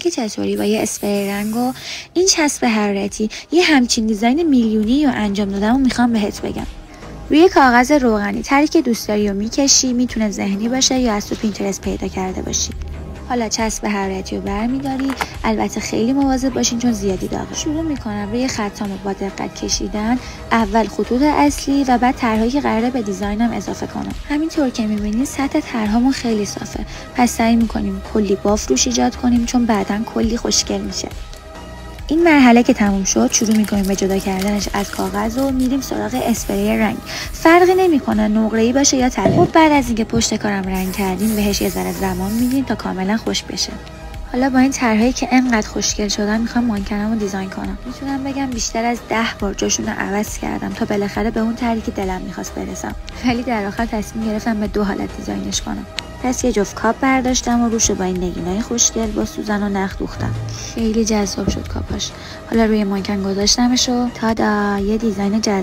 که چطوری با یه اسپری رنگ و این چسب حرارتی یه همچین دیزاین میلیونی رو انجام دادم و میخوام بهت بگم. روی کاغذ روغنی طرحی که دوست داری رو میکشی، میتونه ذهنی باشه یا از تو پینترست پیدا کرده باشی. حالا چسب حرارتی رو برمیداری، البته خیلی مواظب باشین چون زیادی داغه. شروع میکنم روی خطامو با دقت کشیدن، اول خطوط اصلی و بعد طرحایی که قراره به دیزاینم اضافه کنم. همینطور که میبینید سطح طرحمون خیلی صافه، پس سعی میکنیم کلی باف روش ایجاد کنیم چون بعداً کلی خوشگل میشه. این مرحله که تموم شد شروع میکنیم به جدا کردنش از کاغذ و میریم سراغ اسپری رنگ. فرقی نمیکنه نقره‌ای باشه یا طلایی. خب بعد از اینکه پشت کارم رنگ کردیم بهش یه ذره زمان میدیم تا کاملا خوش بشه. حالا با این طرحایی که انقدر خوشگل شدن میخوام مانکنمو دیزاین کنم. میتونم بگم بیشتر از 10 بار جاشون رو عوض کردم تا بالاخره به اون طرحی که دلم میخواست برسم. ولی در آخر تصمیم گرفتم به 2 حالت دیزاینش کنم. پس یه جفت کاپ برداشتم و روش با این نگینای خوشگل با سوزن و نخ دوختم. خیلی جذاب شد کاپاش. حالا روی مانکن گذاشتمش و تادا، یه دیزاین جذاب.